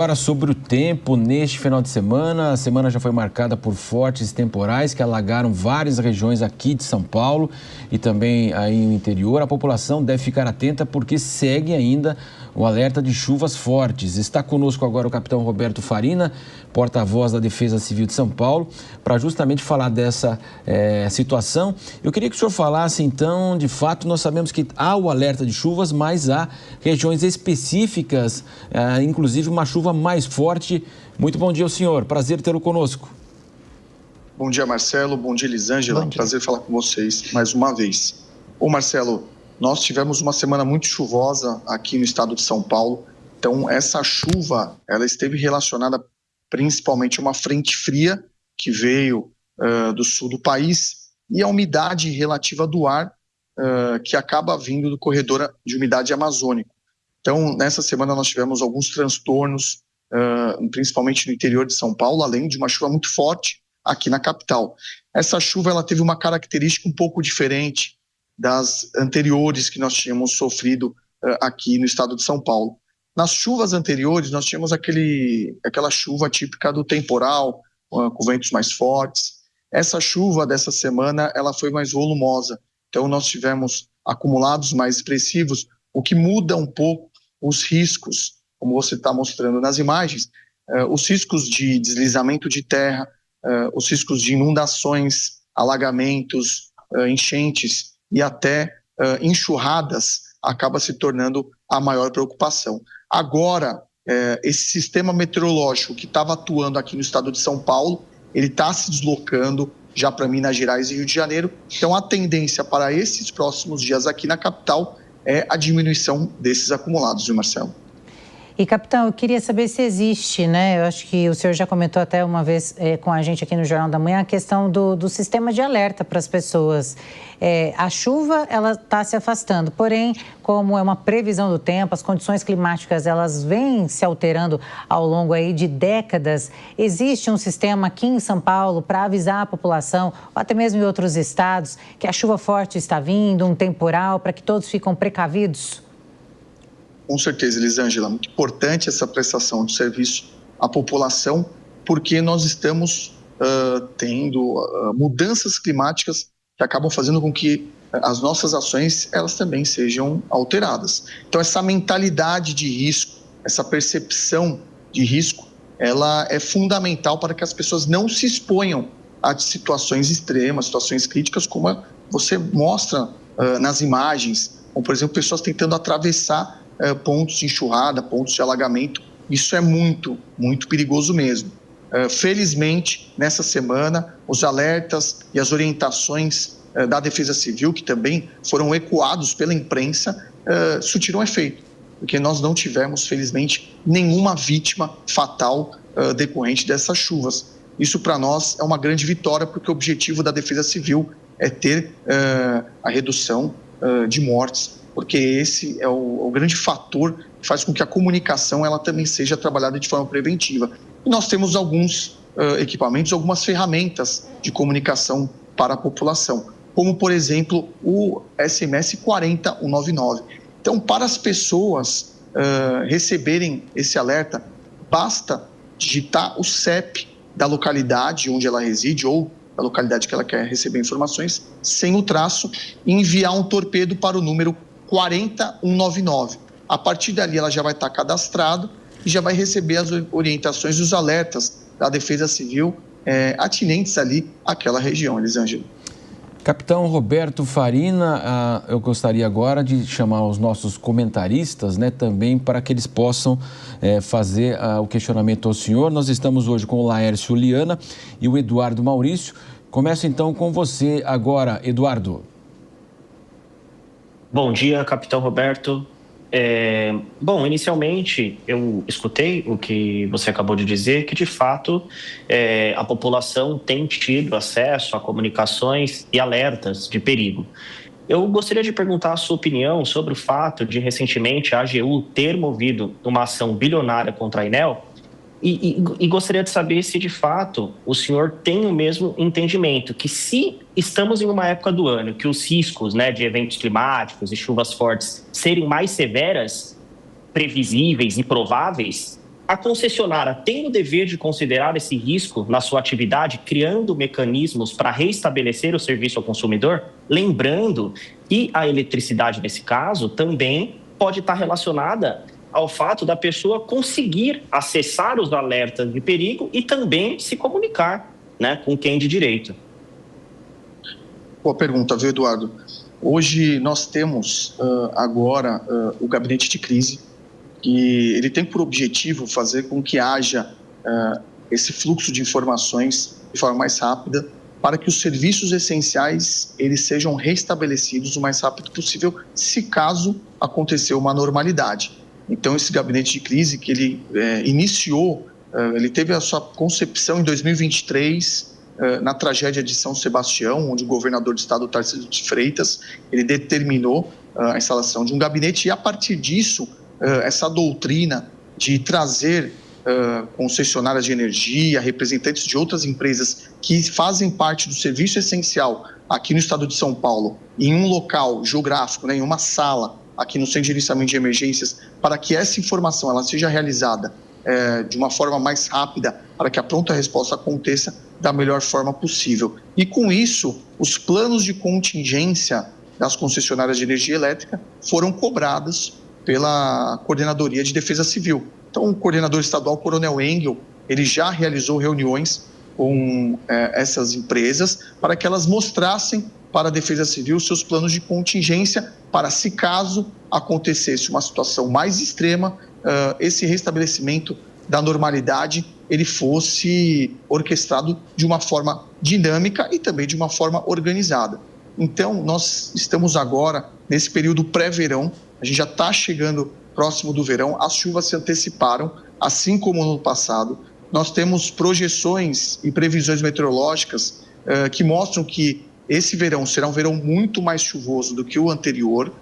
Agora sobre o tempo neste final de semana, a semana já foi marcada por fortes temporais que alagaram várias regiões aqui de São Paulo e também aí no interior. A população deve ficar atenta porque segue ainda o alerta de chuvas fortes. Está conosco agora o capitão Roberto Farina, porta-voz da Defesa Civil de São Paulo, para justamente falar dessa situação. Eu queria que o senhor falasse então, de fato, nós sabemos que há o alerta de chuvas, mas há regiões específicas, inclusive uma chuva mais forte. Muito bom dia ao senhor, prazer tê-lo conosco. Bom dia, Marcelo, bom dia, Elisângela, prazer falar com vocês mais uma vez. Ô Marcelo, nós tivemos uma semana muito chuvosa aqui no estado de São Paulo, então essa chuva, ela esteve relacionada principalmente a uma frente fria que veio do sul do país e a umidade relativa do ar que acaba vindo do corredor de umidade amazônico. Então, nessa semana nós tivemos alguns transtornos, principalmente no interior de São Paulo, além de uma chuva muito forte aqui na capital. Essa chuva ela teve uma característica um pouco diferente das anteriores que nós tínhamos sofrido aqui no estado de São Paulo. Nas chuvas anteriores, nós tínhamos aquela chuva típica do temporal, com ventos mais fortes. Essa chuva dessa semana ela foi mais volumosa, então nós tivemos acumulados mais expressivos, o que muda um pouco os riscos, como você está mostrando nas imagens, os riscos de deslizamento de terra, os riscos de inundações, alagamentos, enchentes e até enxurradas acaba se tornando a maior preocupação. Agora, esse sistema meteorológico que estava atuando aqui no estado de São Paulo, ele está se deslocando já para Minas Gerais e Rio de Janeiro. Então, a tendência para esses próximos dias aqui na capital é a diminuição desses acumulados, viu, Marcelo? E, capitão, eu queria saber se existe, né? Eu acho que o senhor já comentou até uma vez com a gente aqui no Jornal da Manhã a questão do sistema de alerta para as pessoas. A chuva, ela está se afastando, porém, como é uma previsão do tempo, as condições climáticas, elas vêm se alterando ao longo aí de décadas. Existe um sistema aqui em São Paulo para avisar a população, ou até mesmo em outros estados, que a chuva forte está vindo, um temporal, para que todos fiquem precavidos? Com certeza, Elisângela, muito importante essa prestação de serviço à população, porque nós estamos tendo mudanças climáticas que acabam fazendo com que as nossas ações elas também sejam alteradas. Então, essa mentalidade de risco, essa percepção de risco, ela é fundamental para que as pessoas não se exponham a situações extremas, situações críticas, como você mostra nas imagens, como, por exemplo, pessoas tentando atravessar pontos de enxurrada, pontos de alagamento. Isso é muito, muito perigoso mesmo. Felizmente, nessa semana, os alertas e as orientações da Defesa Civil, que também foram ecoados pela imprensa, surtiram efeito, porque nós não tivemos, felizmente, nenhuma vítima fatal decorrente dessas chuvas. Isso, para nós, é uma grande vitória, porque o objetivo da Defesa Civil é ter a redução de mortes, porque esse é o grande fator que faz com que a comunicação ela também seja trabalhada de forma preventiva. E nós temos alguns equipamentos, algumas ferramentas de comunicação para a população, como, por exemplo, o SMS 40199. Então, para as pessoas receberem esse alerta, basta digitar o CEP da localidade onde ela reside ou da localidade que ela quer receber informações, sem o traço, e enviar um torpedo para o número 40199. A partir dali ela já vai estar cadastrado e já vai receber as orientações e os alertas da Defesa Civil atinentes ali àquela região, Elisângela. Capitão Roberto Farina, eu gostaria agora de chamar os nossos comentaristas, né, também para que eles possam fazer o questionamento ao senhor. Nós estamos hoje com o Laércio Liana e o Eduardo Maurício. Começo então com você agora, Eduardo. Bom dia, capitão Roberto. Bom, inicialmente eu escutei o que você acabou de dizer, que de fato a população tem tido acesso a comunicações e alertas de perigo. Eu gostaria de perguntar a sua opinião sobre o fato de recentemente a AGU ter movido uma ação bilionária contra a Enel e gostaria de saber se de fato o senhor tem o mesmo entendimento, que se estamos em uma época do ano que os riscos, né, de eventos climáticos e chuvas fortes serem mais severas, previsíveis e prováveis, a concessionária tem o dever de considerar esse risco na sua atividade, criando mecanismos para restabelecer o serviço ao consumidor? Lembrando que a eletricidade, nesse caso, também pode estar relacionada ao fato da pessoa conseguir acessar os alertas de perigo e também se comunicar, né, com quem de direito. Boa pergunta, viu, Eduardo? Hoje nós temos agora o gabinete de crise, que ele tem por objetivo fazer com que haja esse fluxo de informações de forma mais rápida, para que os serviços essenciais eles sejam restabelecidos o mais rápido possível, se caso acontecer uma normalidade. Então, esse gabinete de crise que ele iniciou, ele teve a sua concepção em 2023, na tragédia de São Sebastião, onde o governador do estado, Tarcísio de Freitas, ele determinou a instalação de um gabinete e, a partir disso, essa doutrina de trazer concessionárias de energia, representantes de outras empresas que fazem parte do serviço essencial aqui no estado de São Paulo, em um local geográfico, né, em uma sala, aqui no Centro de Gerenciamento de Emergências, para que essa informação ela seja realizada de uma forma mais rápida, para que a pronta resposta aconteça da melhor forma possível. E com isso, os planos de contingência das concessionárias de energia elétrica foram cobrados pela Coordenadoria de Defesa Civil. Então, o coordenador estadual, Coronel Engel, ele já realizou reuniões com essas empresas para que elas mostrassem para a Defesa Civil seus planos de contingência para, se caso acontecesse uma situação mais extrema, esse restabelecimento da normalidade ele fosse orquestrado de uma forma dinâmica e também de uma forma organizada. Então, nós estamos agora nesse período pré-verão, a gente já está chegando próximo do verão, as chuvas se anteciparam, assim como no ano passado. Nós temos projeções e previsões meteorológicas que mostram que esse verão será um verão muito mais chuvoso do que o anterior,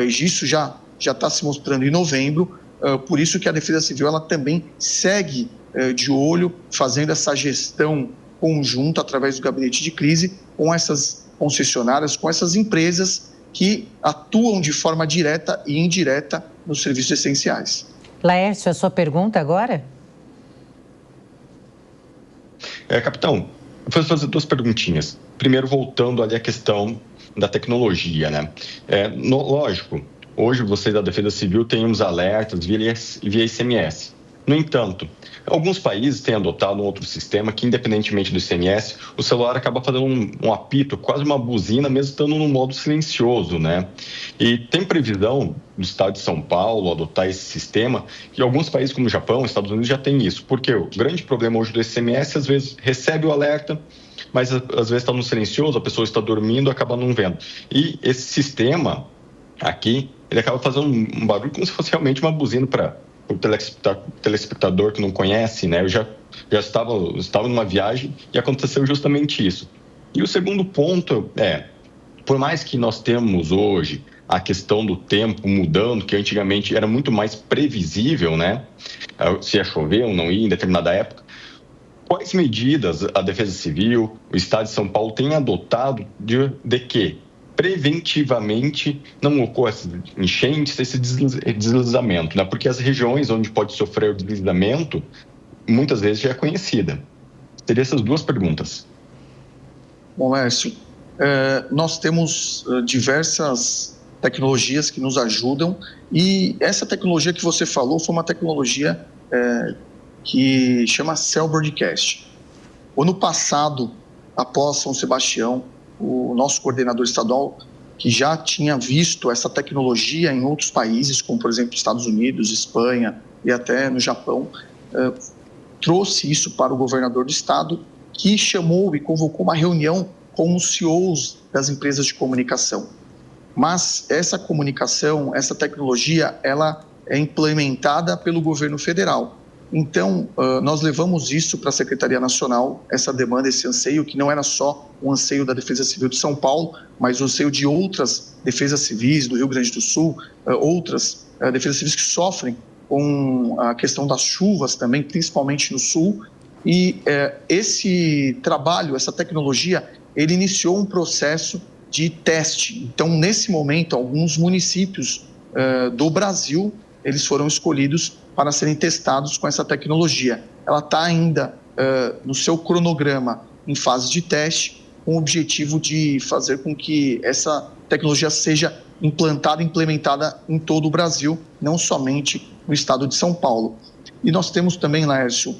isso já está se mostrando em novembro, por isso que a Defesa Civil ela também segue de olho, fazendo essa gestão conjunta através do gabinete de crise com essas concessionárias, com essas empresas que atuam de forma direta e indireta nos serviços essenciais. Laércio, a sua pergunta agora? Capitão, eu vou fazer duas perguntinhas. Primeiro, voltando ali à questão da tecnologia, né? Lógico, hoje vocês da Defesa Civil têm uns alertas via SMS. No entanto, alguns países têm adotado um outro sistema que, independentemente do SMS, o celular acaba fazendo um apito, quase uma buzina, mesmo estando no modo silencioso, né? E tem previsão do estado de São Paulo adotar esse sistema, e alguns países como o Japão, Estados Unidos já tem isso, porque o grande problema hoje do SMS, às vezes recebe o alerta, mas às vezes está no silencioso, a pessoa está dormindo, acaba não vendo. E esse sistema aqui, ele acaba fazendo um barulho como se fosse realmente uma buzina para o telespectador que não conhece, né? Eu já estava numa viagem e aconteceu justamente isso. E o segundo ponto por mais que nós temos hoje a questão do tempo mudando, que antigamente era muito mais previsível, né? Se ia chover ou não ia em determinada época, quais medidas a Defesa Civil, o Estado de São Paulo tem adotado de que preventivamente não ocorra esses enchentes, esse deslizamento, né? Porque as regiões onde pode sofrer o deslizamento, muitas vezes já é conhecida. Seriam essas duas perguntas. Bom, Mércio, nós temos diversas tecnologias que nos ajudam e essa tecnologia que você falou foi uma tecnologia que chama Cell Broadcast. O ano passado, após São Sebastião, o nosso coordenador estadual, que já tinha visto essa tecnologia em outros países, como por exemplo Estados Unidos, Espanha e até no Japão, trouxe isso para o governador do estado, que chamou e convocou uma reunião com os CEOs das empresas de comunicação. Mas essa comunicação, essa tecnologia, ela é implementada pelo governo federal. Então, nós levamos isso para a Secretaria Nacional, essa demanda, esse anseio, que não era só um anseio da Defesa Civil de São Paulo, mas o anseio de outras defesas civis do Rio Grande do Sul, outras defesas civis que sofrem com a questão das chuvas também, principalmente no Sul. E esse trabalho, essa tecnologia, ele iniciou um processo de teste. Então, nesse momento, alguns municípios do Brasil, eles foram escolhidos para serem testados com essa tecnologia. Ela está ainda no seu cronograma em fase de teste, com o objetivo de fazer com que essa tecnologia seja implantada e implementada em todo o Brasil, não somente no estado de São Paulo. E nós temos também, Laércio,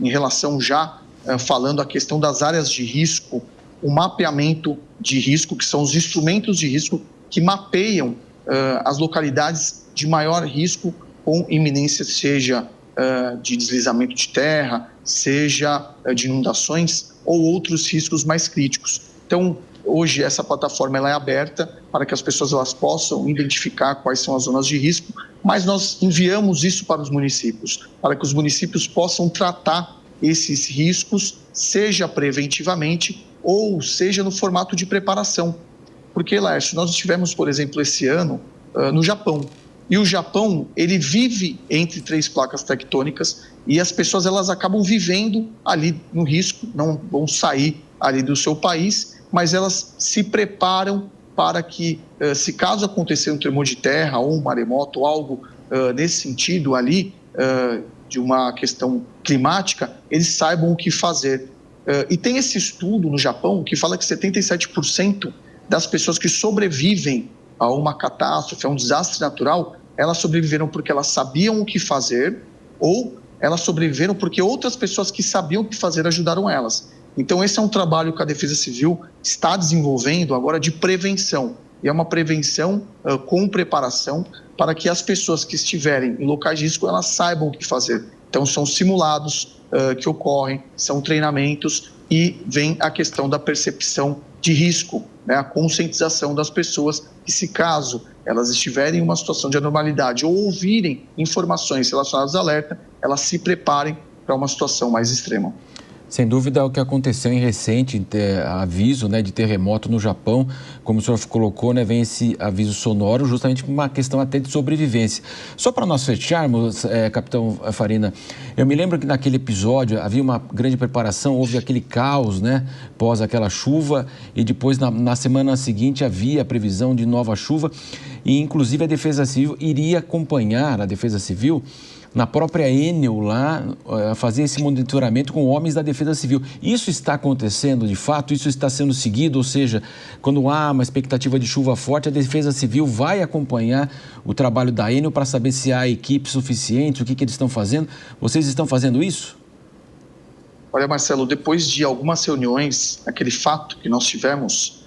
em relação já, falando a questão das áreas de risco, o mapeamento de risco, que são os instrumentos de risco que mapeiam as localidades de maior risco com iminência, seja de deslizamento de terra, seja de inundações ou outros riscos mais críticos. Então, hoje essa plataforma ela é aberta para que as pessoas elas possam identificar quais são as zonas de risco, mas nós enviamos isso para os municípios, para que os municípios possam tratar esses riscos, seja preventivamente ou seja no formato de preparação. Porque, Laércio, nós estivemos, por exemplo, esse ano no Japão. E o Japão, ele vive entre 3 placas tectônicas e as pessoas elas acabam vivendo ali no risco, não vão sair ali do seu país, mas elas se preparam para que, se caso acontecer um tremor de terra ou um maremoto, ou algo nesse sentido ali, de uma questão climática, eles saibam o que fazer. E tem esse estudo no Japão que fala que 77% das pessoas que sobrevivem a uma catástrofe, a um desastre natural, elas sobreviveram porque elas sabiam o que fazer ou elas sobreviveram porque outras pessoas que sabiam o que fazer ajudaram elas. Então, esse é um trabalho que a Defesa Civil está desenvolvendo agora de prevenção. E é uma prevenção com preparação para que as pessoas que estiverem em locais de risco, elas saibam o que fazer. Então, são simulados que ocorrem, são treinamentos e vem a questão da percepção de risco, né? A conscientização das pessoas que, se caso elas estiverem em uma situação de anormalidade ou ouvirem informações relacionadas ao alerta, elas se preparem para uma situação mais extrema. Sem dúvida, o que aconteceu em recente aviso, né, de terremoto no Japão, como o senhor colocou, né, vem esse aviso sonoro justamente por uma questão até de sobrevivência. Só para nós fecharmos, capitão Farina, eu me lembro que naquele episódio havia uma grande preparação, houve aquele caos, né, pós aquela chuva, e depois na semana seguinte havia a previsão de nova chuva, e inclusive a Defesa Civil iria acompanhar, a Defesa Civil, na própria Enel lá, fazer esse monitoramento com homens da Defesa Civil. Isso está acontecendo de fato? Isso está sendo seguido? Ou seja, quando há uma expectativa de chuva forte, a Defesa Civil vai acompanhar o trabalho da Enel para saber se há equipe suficiente, o que eles estão fazendo? Vocês estão fazendo isso? Olha, Marcelo, depois de algumas reuniões, aquele fato que nós tivemos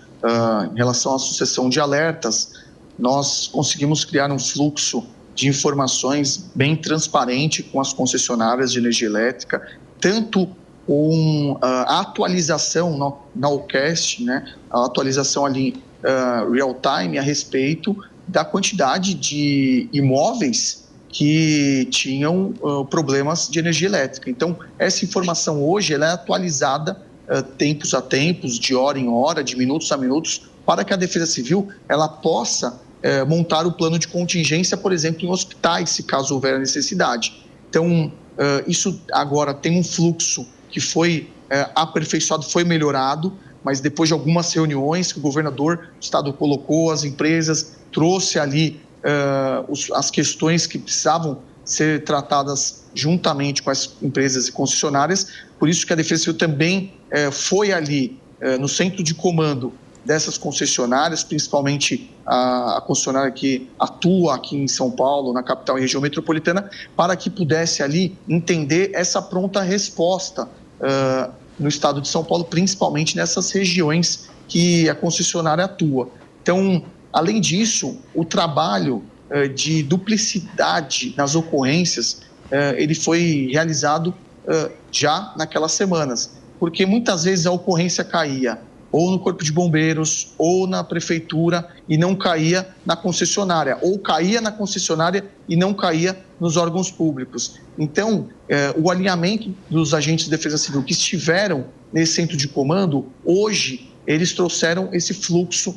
em relação à sucessão de alertas, nós conseguimos criar um fluxo de informações bem transparente com as concessionárias de energia elétrica, tanto com a atualização na OCAST, né, a atualização ali real time a respeito da quantidade de imóveis que tinham problemas de energia elétrica. Então, essa informação hoje ela é atualizada tempos a tempos, de hora em hora, de minutos a minutos, para que a Defesa Civil ela possa montar o plano de contingência, por exemplo, em hospitais, se caso houver a necessidade. Então, isso agora tem um fluxo que foi aperfeiçoado, foi melhorado, mas depois de algumas reuniões que o governador do estado colocou, as empresas, trouxe ali as questões que precisavam ser tratadas juntamente com as empresas e concessionárias, por isso que a Defesa Civil também foi ali no centro de comando dessas concessionárias, principalmente a concessionária que atua aqui em São Paulo, na capital e região metropolitana, para que pudesse ali entender essa pronta resposta no estado de São Paulo, principalmente nessas regiões que a concessionária atua. Então, além disso, o trabalho de duplicidade nas ocorrências, ele foi realizado já naquelas semanas, porque muitas vezes a ocorrência caía ou no Corpo de Bombeiros, ou na Prefeitura, e não caía na concessionária, ou caía na concessionária e não caía nos órgãos públicos. Então, o alinhamento dos agentes de Defesa Civil que estiveram nesse centro de comando, hoje, eles trouxeram esse fluxo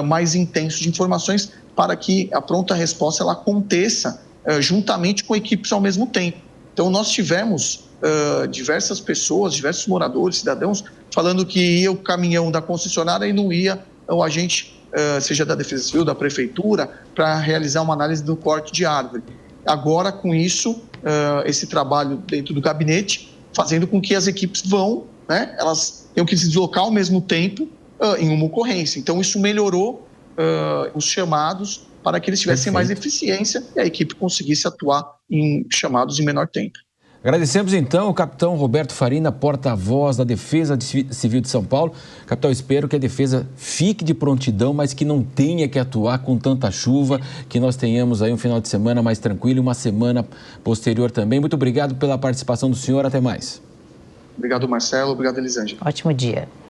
mais intenso de informações para que a pronta resposta ela aconteça juntamente com equipes ao mesmo tempo. Então, nós tivemos diversas pessoas, diversos moradores, cidadãos, falando que ia o caminhão da concessionária e não ia o agente, seja da Defesa Civil, da Prefeitura, para realizar uma análise do corte de árvore. Agora, com isso, esse trabalho dentro do gabinete, fazendo com que as equipes vão, né, elas tenham que se deslocar ao mesmo tempo em uma ocorrência. Então, isso melhorou os chamados para que eles tivessem mais eficiência e a equipe conseguisse atuar em chamados em menor tempo. Agradecemos então o capitão Roberto Farina, porta-voz da Defesa Civil de São Paulo. Capitão, espero que a defesa fique de prontidão, mas que não tenha que atuar com tanta chuva, que nós tenhamos aí um final de semana mais tranquilo e uma semana posterior também. Muito obrigado pela participação do senhor, até mais. Obrigado, Marcelo. Obrigado, Elisângela. Ótimo dia.